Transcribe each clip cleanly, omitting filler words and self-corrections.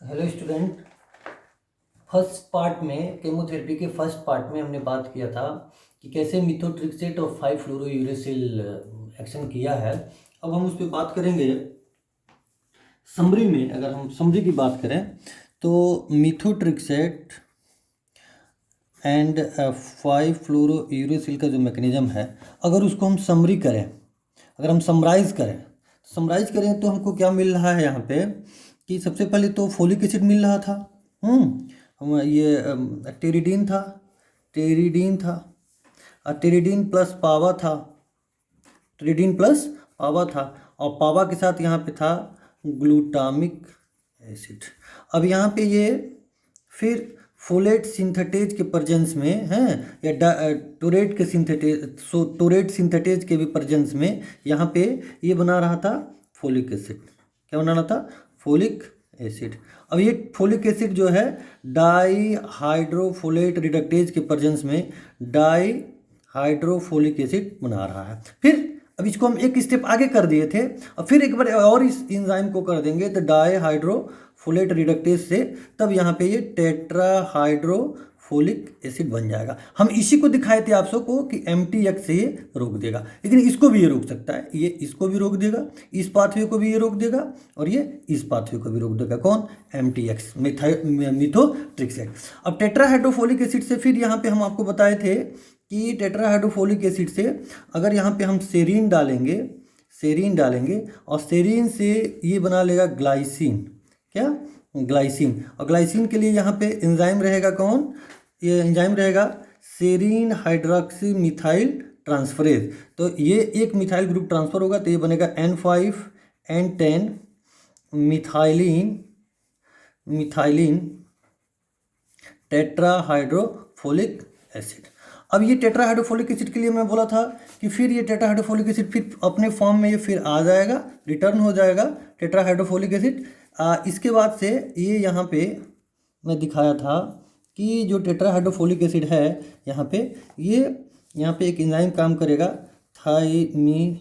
Hello student. First part में chemotherapy के first part में हमने बात किया था कि कैसे मिथोट्रिक्सेट और 5-फ्लोरोयूरेसिल एक्शन किया है। अब हम उस पर बात करेंगे। समरी में अगर हम समरी की बात करें तो मिथोट्रिक्सेट एंड 5-फ्लोरोयूरेसिल का जो मैकेनिज्म है, अगर उसको हम समरी करें, अगर हम समराइज़ करें तो हमको क्या मिल रहा है यहाँ पे कि सबसे पहले तो फोलिक एसिड मिल रहा था। ये टेरिडीन था और टेरिडीन प्लस पावा था और पावा के साथ यहाँ पे था ग्लूटामिक एसिड। अब यहाँ पे ये फिर फोलेट सिंथेटेज के प्रेजेंस में है या टोरेट सिंथेटेज के भी प्रेजेंस में यहाँ पे ये बना रहा था फोलिक एसिड। क्या बना रहा था? Folic acid. अब ये फोलिक एसिड जो है डाई हाइड्रोफोलेट रिडक्टेज के प्रेजेंस में डाई हाइड्रोफोलिक एसिड बना रहा है। फिर अब इसको हम एक स्टेप आगे कर दिए थे और फिर एक बार और इस एंजाइम को कर देंगे तो डाई हाइड्रोफोलेट रिडक्टेज से तब यहाँ पे ये टेट्रा हाइड्रोफोलिक एसिड बन जाएगा। हम इसी को दिखाए थे आप सबको कि MTX से ये रोक देगा, लेकिन इसको भी ये रोक सकता है। ये इसको भी रोक देगा, इस पाथवे को भी ये रोक देगा और ये इस पाथवे को भी रोक देगा। कौन? MTX, methotrexate. अब टेट्राहाइड्रोफोलिक एसिड से फिर यहाँ पे हम आपको बताए थे कि टेट्राहाइड्रोफोलिक एसिड से अगर यहाँ पे हम सेरीन डालेंगे और सेरीन से ये बना लेगा ग्लाइसिन। क्या? ग्लाइसिन। और ग्लाइसिन के लिए यहाँ पे एंजाइम रहेगा कौन? ये एंजाइम रहेगा सेरीन हाइड्रोक्सी मिथाइल ट्रांसफरेज। तो ये एक मिथाइल ग्रुप ट्रांसफर होगा तो ये बनेगा N5N10 मिथाइलिन टेट्राहाइड्रोफोलिक एसिड। अब ये टेट्राहाइड्रोफोलिक एसिड के लिए मैं बोला था कि फिर ये टेट्राहाइड्रोफोलिक एसिड फिर अपने फॉर्म में ये फिर आ जाएगा, रिटर्न हो जाएगा टेट्राहाइड्रोफोलिक एसिड। इसके बाद से ये यहाँ पे मैं दिखाया था कि जो टेट्राहाइड्रोफोलिक एसिड है यहाँ पे एक एंजाइम काम करेगा थाइमिडालेट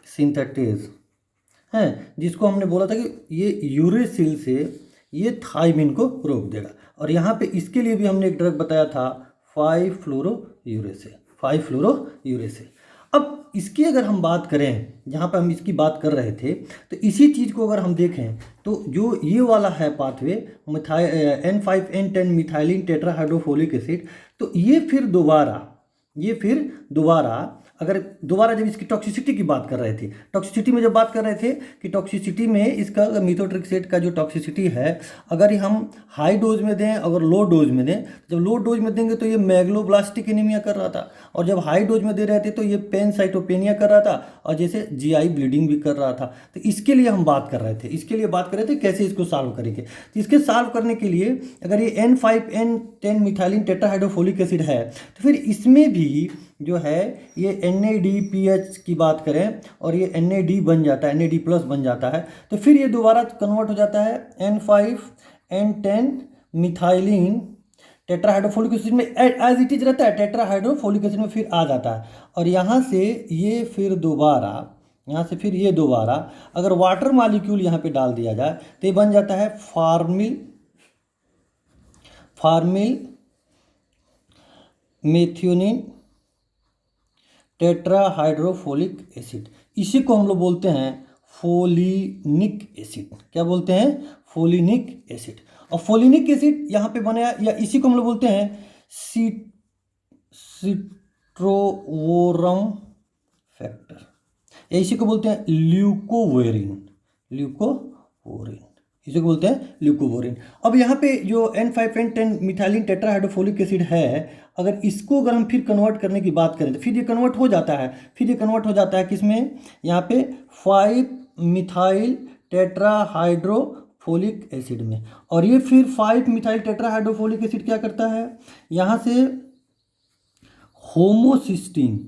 सिंथेटेज है, जिसको हमने बोला था कि ये यूरेसिल से ये थाइमिन को रोक देगा। और यहाँ पे इसके लिए भी हमने एक ड्रग बताया था 5-फ्लोरोयूरेसिल। अब इसकी अगर हम बात करें, जहाँ पे हम इसकी बात कर रहे थे, तो इसी चीज़ को अगर हम देखें तो जो ये वाला है pathway N5N10 methylene tetrahydrofolic acid, तो ये फिर दोबारा अगर जब इसकी टॉक्सिसिटी की बात कर रहे थे, टॉक्सिसिटी में जब बात कर रहे थे कि टॉक्सिसिटी में इसका मिथोट्रिक्सेट का जो टॉक्सिसिटी है, अगर हम हाई डोज में दें, अगर लो डोज में दें, जब लो डोज में देंगे तो ये मैग्लोब्लास्टिक एनीमिया कर रहा था और जब हाई डोज में दे रहे थे तो ये पेनसाइटोपेनिया कर रहा था और जैसे GI ब्लीडिंग भी कर रहा था। तो इसके लिए हम बात कर रहे थे कैसे इसको सॉल्व करेंगे। तो इसके सॉल्व करने के लिए अगर ये N5N10 मिथाइलिन टेट्राहाइड्रोफोलिक एसिड है तो फिर इसमें भी जो है ये NADPH की बात करें और ये NAD बन जाता है, NAD प्लस बन जाता है, तो फिर ये दोबारा कन्वर्ट हो जाता है N5N10 मिथाइलिन टेट्राहाइड्रोफोलिक एसिड में एज इट इज रहता है, टेट्राहाइड्रोफोलिक एसिड में फिर आ जाता है। और यहाँ से ये दोबारा अगर वाटर मॉलिक्यूल यहाँ पे डाल दिया जाए तो ये बन जाता है फार्मिल मेथियोनिन टेट्राहाइड्रोफोलिक एसिड। इसी को हम लोग बोलते हैं फोलिनिक एसिड। क्या बोलते हैं? Folinic acid. और फोलिनिक एसिड यहाँ पे बने, या इसी को हम लोग बोलते हैं सिट्रोवोरम फैक्टर, या इसी को बोलते हैं ल्यूकोवोरिन। इसे बोलते हैं ल्यूकोवोरिन। अब यहाँ पे जो N5N10 मिथाइलिन टेट्राहाइड्रोफोलिक एसिड है, अगर हम फिर कन्वर्ट करने की बात करें तो फिर ये कन्वर्ट हो जाता है किसमें? यहाँ पे 5 मिथाइल टेट्राहाइड्रोफोलिक एसिड में। और ये फिर 5 मिथाइल टेट्राहाइड्रोफोलिक एसिड क्या करता है? यहाँ से होमोसिस्टीन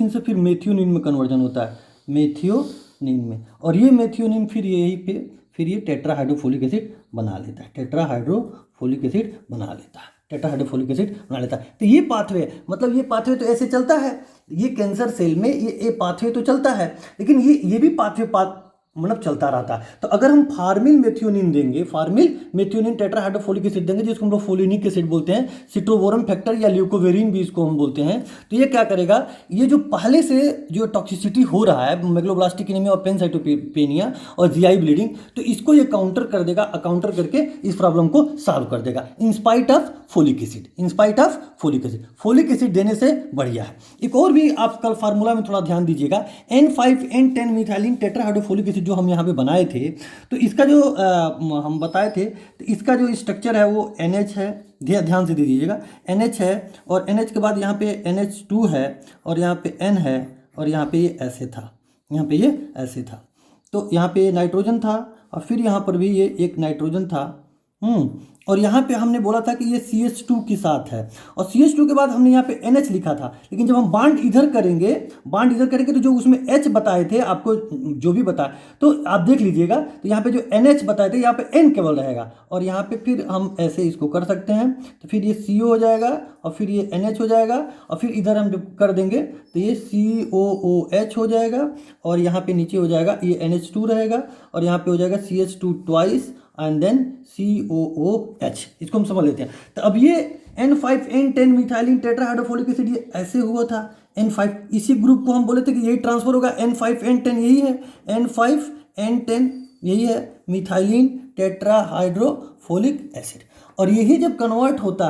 से फिर मेथियोनिन में कन्वर्जन होता है, मेथियोनिन में। और ये मेथियोनिन फिर ये टेट्राहाइड्रोफोलिक एसिड बना लेता है, टेट्राहाइड्रोफोलिक एसिड बना लेता है। तो ये पाथवे, मतलब ये पाथवे तो ऐसे चलता है, ये कैंसर सेल में ये पाथवे तो चलता है, लेकिन ये भी पाथवे मतलब चलता रहता है। तो अगर हम फार्मिल मेथियोनिन देंगे, फार्मिल मेथियोनिन टेट्राहाइड्रोफोलिक एसिड देंगे, जिसको हम लोग फोलिनिक एसिड बोलते हैं, सिट्रोवोरम फैक्टर या ल्यूकोवेरिन भी इसको हम बोलते हैं, तो ये क्या करेगा, ये जो पहले से जो टॉक्सिसिटी हो रहा है मेगलोब्लास्टिक एनीमिया और पेनसाइटोपेनिया और जीआई ब्लीडिंग, तो इसको ये काउंटर कर देगा, काउंटर करके इस प्रॉब्लम को सॉल्व कर देगा in spite of folic acid, in spite of folic acid. Folic acid देने से बढ़िया है। एक और भी आप कल फार्मूला में थोड़ा ध्यान दीजिएगा, N5N10 मिथाइलिन टेट्राहाइड्रोफोलिक एसिड जो हम यहाँ पे बनाए थे, तो इसका जो हम बताए थे, तो इसका जो स्ट्रक्चर है वो NH है, ध्यान से दे दीजिएगा, NH है, और NH के बाद यहाँ पे NH2 है, और यहाँ पे N है, और यहाँ पे ये ऐसे था, यहाँ पे ये ऐसे था, तो यहाँ पे नाइट्रोजन था, और फिर यहाँ पर भी ये एक नाइट्रोजन था, और यहाँ पे हमने बोला था कि ये CH2 के साथ है, और CH2 के बाद हमने यहाँ पे NH लिखा था, लेकिन जब हम बांड इधर करेंगे तो जो उसमें H बताए थे आपको, जो भी बताया, तो आप देख लीजिएगा, तो यहाँ पे जो NH बताए थे, यहाँ पे N केवल रहेगा, और यहाँ पे फिर हम ऐसे इसको कर सकते हैं, तो फिर ये CO हो जाएगा, और फिर ये NH हो जाएगा, और फिर इधर हम जब कर देंगे तो ये COOH हो जाएगा, और यहाँ पे नीचे हो जाएगा ये NH2 रहेगा, और यहाँ पे हो जाएगा CH2 twice and then COOH, इसको हम समझ लेते हैं। तो अब ये N5N10 मिथाइलिन टेट्राहाइड्रोफोलिक एसिड ये ऐसे हुआ था, N5, इसी ग्रुप को हम बोले थे कि यही ट्रांसफर होगा, N5N10 यही है, N5N10 यही है मिथाइलिन टेट्राहाइड्रोफोलिक एसिड। और यही जब कन्वर्ट होता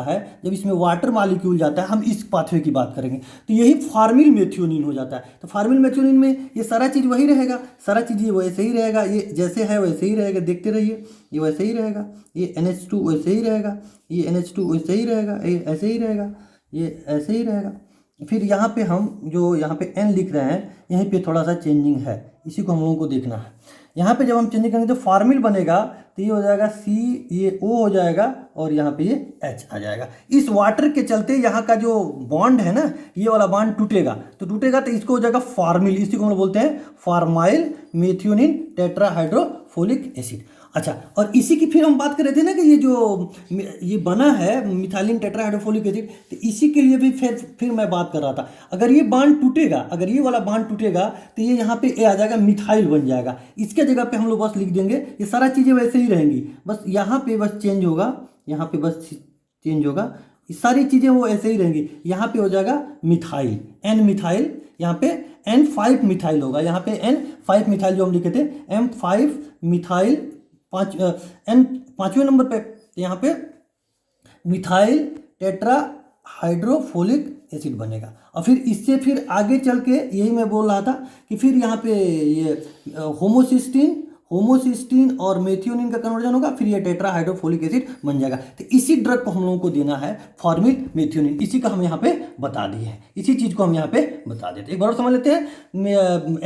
है, जब इसमें वाटर मॉलिक्यूल जाता है, हम इस पाथवे की बात करेंगे, तो यही फार्मिल मेथियोनिन हो जाता है। तो फार्मिल मेथियोनिन में ये सारा चीज़ वही रहेगा, सारा चीज़ ये वैसे ही रहेगा, ये जैसे है वैसे ही रहेगा, देखते रहिए, ये वैसे ही रहेगा, ये NH2 वैसे ही रहेगा, ये NH2 वैसे ही रहेगा, ये ऐसे ही रहेगा, ये ऐसे ही रहेगा। फिर यहाँ पे हम जो यहाँ पे N लिख रहे हैं, यहीं पे थोड़ा सा चेंजिंग है, इसी को हम लोगों को देखना है। यहाँ पे जब हम चेंजिंग करेंगे तो फार्मिल बनेगा, तो ये हो जाएगा C, ये O हो जाएगा, और यहाँ पे ये H आ जाएगा। इस वाटर के चलते यहाँ का जो बॉन्ड है ना, ये वाला बॉन्ड टूटेगा, तो इसको हो जाएगा फार्मिल, इसी को हम बोलते हैं फार्माइल मेथियोनिन टेट्राहाइड्रोफोलिक एसिड। अच्छा, और इसी की फिर हम बात कर रहे थे ना कि ये बना है मिथाइलिन टेट्राहाइड्रोफोलिक एसिड, तो इसी के लिए भी फिर मैं बात कर रहा था, अगर ये बांड टूटेगा, अगर ये वाला बांड टूटेगा, तो ये यहाँ पे ए आ जाएगा, मिथाइल बन जाएगा। इसके जगह पे हम लोग बस लिख देंगे, ये सारा चीज़ें वैसे ही रहेंगी, बस यहाँ पे बस चेंज होगा, यहाँ पे बस चेंज होगा, सारी चीज़ें वो ऐसे ही रहेंगी। यहाँ पे हो जाएगा मिथाइल, N मिथाइल, यहाँ पे N5 मिथाइल होगा, यहाँ पे N5 मिथाइल जो हम लिखे थे, M5 मिथाइल, पाँचवें नंबर पे यहाँ पे मिथाइल टेट्राहाइड्रोफोलिक एसिड बनेगा। और फिर इससे फिर आगे चल के यही मैं बोल रहा था कि फिर यहाँ पे ये होमोसिस्टीन और मेथियोनिन का कन्वर्जन होगा, फिर ये टेट्राहाइड्रोफोलिक एसिड बन जाएगा। तो इसी ड्रग को हम लोगों को देना है फॉर्मिल मेथियोनिन, इसी का हम यहाँ पे बता दिए हैं, इसी चीज़ को हम यहाँ पे बता देते हैं। एक बार और समझ लेते हैं,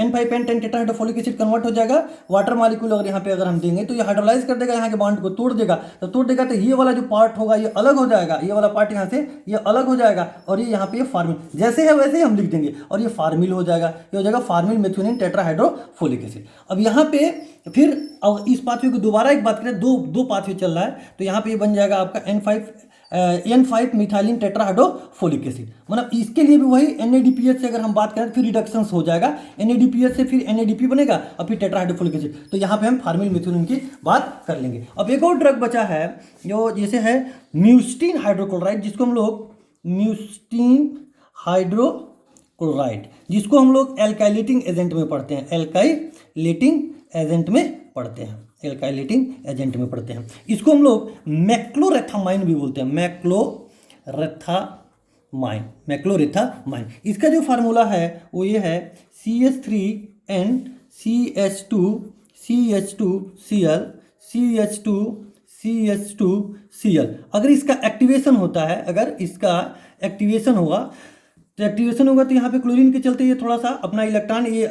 N5N10 टेट्राहाइड्रोफोलिक एसिड कन्वर्ट हो जाएगा, वाटर मॉलिक्यूल अगर यहाँ पे अगर हम देंगे तो ये हाइड्रोलाइज कर देगा, यहाँ के बॉन्ड को तोड़ देगा, तो ये वाला जो पार्ट होगा ये अलग हो जाएगा, ये वाला पार्ट यहाँ से ये अलग हो जाएगा, और ये यहाँ पे फार्मिल जैसे है वैसे ही हम लिख देंगे, और ये फार्मिल हो जाएगा, ये हो जाएगा फार्मिल मेथियोनिन टेट्राहाइड्रोफोलिक एसिड। अब यहाँ पे फिर इस पाथवे को दोबारा एक बात करें, दो पाथवे चल रहा है, तो यहाँ पे ये बन जाएगा आपका N5 मिथाइलिन टेट्राहाइड्रोफोलिक एसिड। मतलब इसके लिए भी वही NADPH से अगर हम बात करें फिर रिडक्शन हो जाएगा, NADPH से फिर NADP बनेगा और फिर टेट्राहाइड्रोफोलिक एसिड। तो यहाँ पे हम फार्मिल मेथियोनिन की बात कर लेंगे। अब एक और ड्रग बचा है जो जैसे है म्यूस्टीन हाइड्रोक्लोराइड, जिसको हम लोग म्यूस्टीन हाइड्रोक्लोराइड, जिसको हम लोग एल्काइलेटिंग एजेंट में पढ़ते हैं, एल्काइलेटिंग एजेंट में पढ़ते हैं, एल्काइलेटिंग एजेंट में पढ़ते हैं। इसको हम लोग मैक्लोरेथामाइन भी बोलते हैं, मैक्लोरेथामाइन। इसका जो फार्मूला है वो ये है CH3NCH2Cl अगर इसका एक्टिवेशन होता है, अगर इसका एक्टिवेशन होगा तो यहाँ पे क्लोरीन के चलते ये थोड़ा सा अपना इलेक्ट्रॉन, ये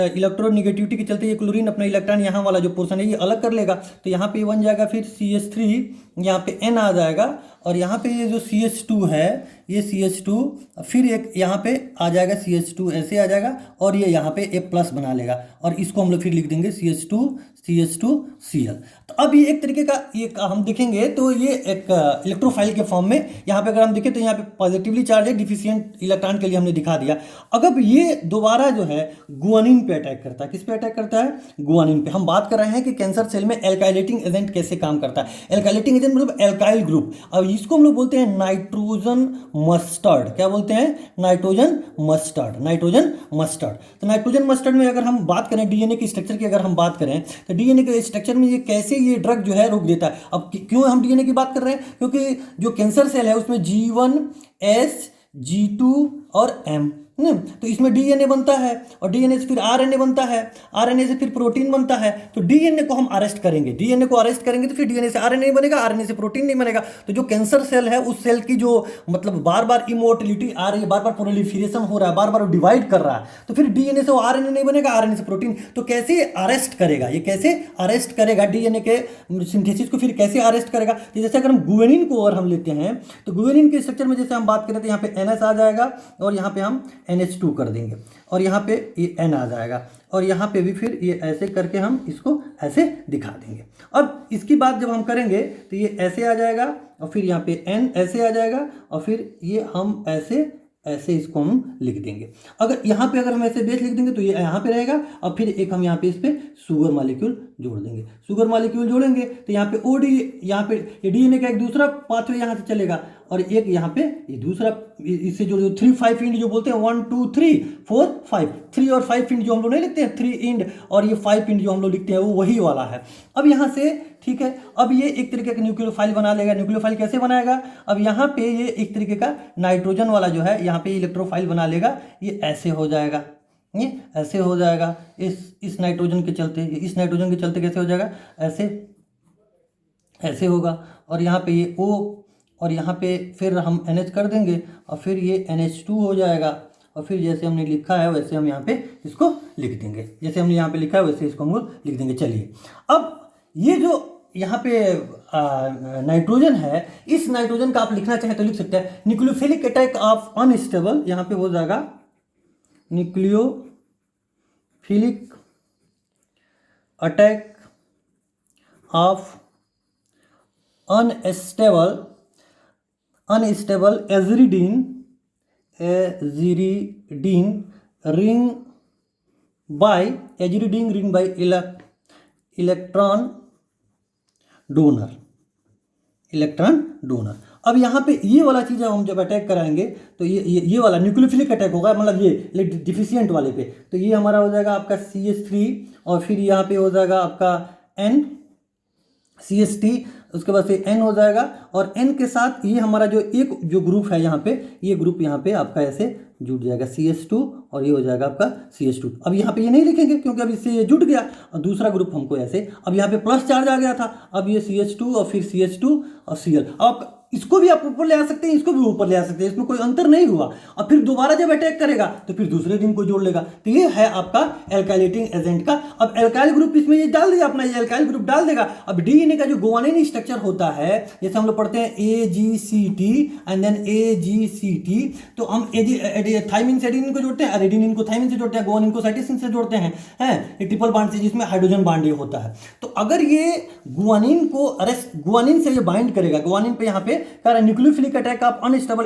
इलेक्ट्रोनेगेटिविटी के चलते ये क्लोरीन अपना इलेक्ट्रॉन यहाँ वाला जो पोर्शन है ये अलग कर लेगा, तो यहाँ पे बन जाएगा फिर CH3 यहाँ पे N आ जाएगा, और यहाँ पे ये जो CH2 है, ये CH2 फिर एक यहाँ पे आ जाएगा CH2 ऐसे आ जाएगा, और ये यहाँ पे A+ बना लेगा, और इसको हम लोग फिर लिख देंगे CH2Cl। तो अब ये एक तरीके का ये हम देखेंगे तो ये एक इलेक्ट्रोफाइल के फॉर्म में, यहाँ पे अगर हम देखें तो यहाँ पे पॉजिटिवली चार्ज है, डिफिशिएंट इलेक्ट्रॉन के लिए हमने दिखा दिया। अगर ये दोबारा जो है गुआनिन पे अटैक करता है, किस पे अटैक करता है? गुआनिन पे। हम बात कर रहे हैं कि कैंसर सेल में एल्काइलेटिंग एजेंट कैसे काम करता है। एल्काइलेटिंग एजेंट मतलब एल्काइल ग्रुप। अब इसको हम लोग बोलते हैं नाइट्रोजन मस्टर्ड। क्या बोलते हैं? Nitrogen mustard. Nitrogen mustard. तो नाइट्रोजन मस्टर्ड में अगर हम बात करें डीएनए की स्ट्रक्चर की, अगर हम बात करें तो डीएनए के स्ट्रक्चर में ये कैसे ये ड्रग जो है रोक देता है। अब क्यों हम डीएनए की बात कर रहे हैं? क्योंकि जो कैंसर सेल है उसमें G1 S G2 और M, तो इसमें डीएनए बनता है, और डीएनए से फिर आरएनए बनता है, आरएनए से फिर प्रोटीन बनता है। तो डीएनए को हम अरेस्ट करेंगे, डीएनए को अरेस्ट करेंगे तो फिर डीएनए से आरएनए बनेगा, आरएनए से प्रोटीन नहीं बनेगा। तो जो कैंसर सेल है उस सेल की जो मतलब बार बार इमोर्टिलिटी आ रही है, बार बार प्रोलिफरेशन हो रहा है, बार बार डिवाइड कर रहा है, तो फिर डीएनए से आरएनए नहीं बनेगा, आरएनए से प्रोटीन। तो कैसे अरेस्ट करेगा? ये कैसे अरेस्ट करेगा डीएनए के सिंथेसिस को? फिर कैसे अरेस्ट करेगा? तो जैसे अगर हम गुआनिन को और हम लेते हैं तो गुआनिन के स्ट्रक्चर में जैसे हम बात करें तो यहाँ पे NS आ जाएगा, और यहाँ पे हम NH2 कर देंगे, और यहाँ पे ये N आ जाएगा, और यहाँ पे भी फिर ये ऐसे करके हम इसको ऐसे दिखा देंगे। अब इसकी बात जब हम करेंगे तो ये ऐसे आ जाएगा, और फिर यहाँ पे N ऐसे आ जाएगा, और फिर ये हम ऐसे इसको हम लिख देंगे। अगर यहाँ पे अगर हम ऐसे बेस लिख देंगे तो ये यहाँ पे रहेगा, और फिर एक हम यहाँ पे इस पे शुगर मॉलिक्यूल जोड़ देंगे। शुगर मॉलिक्यूल जोड़ेंगे तो यहाँ पे OD, यहाँ पे ये डीएनए का एक दूसरा पाथवे यहाँ से चलेगा, और एक यहाँ पे ये दूसरा, इससे जो 3-5 इंड जो बोलते हैं 1 2 3 4 5, 3 और 5 इंड जो हम लोग नहीं लिखते हैं 3 इंड, और ये 5 इंड जो हम लोग लिखते हैं वो वही वाला है। अब यहाँ से ठीक है, अब ये एक तरीके का न्यूक्लियोफाइल बना लेगा। न्यूक्लियोफाइल कैसे बनाएगा? अब यहाँ पे ये एक तरीके का नाइट्रोजन वाला जो है यहाँ पे इलेक्ट्रोफाइल बना लेगा, ये ऐसे हो जाएगा, ये ऐसे हो जाएगा इस नाइट्रोजन के चलते। इस नाइट्रोजन के चलते कैसे हो जाएगा? ऐसे होगा, और यहाँ पे ये O, और यहाँ पे फिर हम NH कर देंगे, और फिर ये NH2 हो जाएगा, और फिर जैसे हमने लिखा है वैसे हम यहाँ पे इसको लिख देंगे। जैसे हमने यहाँ पे लिखा है वैसे इसको हम लिख देंगे। चलिए, अब ये जो यहाँ पे नाइट्रोजन है, इस नाइट्रोजन का आप लिखना चाहें तो लिख सकते हैं न्यूक्लियोफिलिक अटैक ऑफ अनस्टेबल, यहाँ पे हो जाएगा nucleophilic attack of unstable aziridine ring by electron donor. अब यहाँ पे ये वाला चीज़ हम जब अटैक कराएंगे तो ये वाला न्यूक्लियोफिलिक अटैक होगा, मतलब ये डिफिशिएंट वाले पे, तो ये हमारा हो जाएगा आपका CH3, और फिर यहाँ पे हो जाएगा आपका N CH3, उसके बाद से N हो जाएगा, और N के साथ ये हमारा जो ग्रुप है यहाँ पे, ये ग्रुप यहाँ पे आपका ऐसे जुट जाएगा CH2, और ये हो जाएगा आपका CH2। अब यहाँ पे ये नहीं लिखेंगे क्योंकि अब इससे ये जुट गया, और दूसरा ग्रुप हमको ऐसे, अब यहाँ पे प्लस चार्ज आ गया था, अब ये CH2 और फिर CH2 और Cl। अब इसको भी आप ऊपर ले आ सकते हैं, इसको भी ऊपर ले आ सकते हैं, इसमें कोई अंतर नहीं हुआ। और फिर दोबारा जब अटैक करेगा तो फिर दूसरे दिन को जोड़ लेगा। तो ये है आपका एल्काइलेटिंग एजेंट का। अब एल्काइल ग्रुप इसमें ये डाल दिया अपना, ये एल्काइल ग्रुप डाल देगा। अब डीएनए का जो गुआनिन स्ट्रक्चर होता है, जैसे हम लोग पढ़ते हैं AGCT एंड देन AGCT, तो हम थाइमिन से एडेनिन को जोड़ते हैं, एडेनिन को थाइमिन से जोड़ते हैं, गुआनिन को साइटोसिन से जोड़ते हैं, ट्रिपल बॉन्ड से, जिसमें हाइड्रोजन बॉन्ड ये होता है। तो अगर ये गुआनिन को गुआनिन से ये बाइंड करेगा, गुआनिन पे यहाँ पे nucleophilic attack of unstable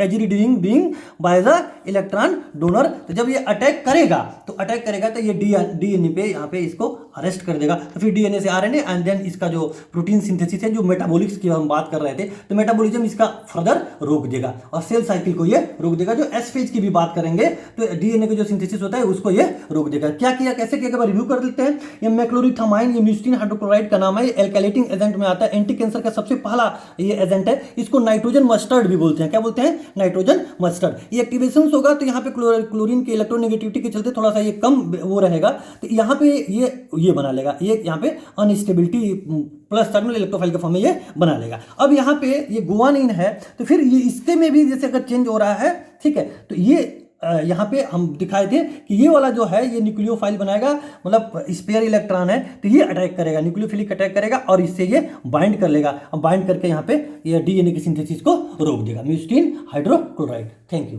aziridine being by the electron donor. तो जब ये अटैक करेगा तो ये डीएनए पे यहाँ पे इसको अरेस्ट कर देगा। तो फिर डीएनए से आरएनए एंड देन इसका जो प्रोटीन सिंथेसिस है, जो मेटाबॉलिक्स की हम बात कर रहे थे, तो मेटाबॉलिज्म इसका फर्दर रोक देगा और सेल साइकिल को ये रोक देगा। जो एस फेज की भी बात करेंगे तो डीएनए का जो सिंथेसिस होता है उसको ये रोक देगा। क्या किया, कैसे किया, एक बार रिव्यू कर लेते हैं। ये मैक्लोरिथामाइन, ये म्यूस्टिन हाइड्रोक्लोराइड का नाम है, एल्काइलेटिंग एजेंट में आता है, एंटी कैंसर का सबसे पहला ये एजेंट है। इसको नाइट्रोजन मस्टर्ड भी बोलते हैं। क्या बोलते हैं? Nitrogen mustard. ये एक्टिवेशन होगा तो यहाँ पे क्लोरीन के इलेक्ट्रोनेगेटिविटी के चलते थोड़ा सा ये कम वो रहेगा, तो यहाँ पे ये बना लेगा, ये यहाँ पे अनस्टेबिलिटी प्लस टर्मिनल इलेक्ट्रोफाइल के फॉर्म में ये बना लेगा। अब यहाँ पे ये गुआनिन है, तो फिर ये इसके में भी जैसे अगर चेंज हो रहा है, ठीक है, तो ये यहाँ पे हम दिखाए थे कि ये वाला जो है ये न्यूक्लियोफाइल बनाएगा, मतलब स्पेयर इलेक्ट्रॉन है तो ये अटैक करेगा, न्यूक्लियोफिलिक अटैक करेगा और इससे ये बाइंड कर लेगा, बाइंड करके यहाँ पे ये डीएनए की सिंथेसिस को रोक देगा। म्यूसिटिन हाइड्रोक्लोराइड। Thank you.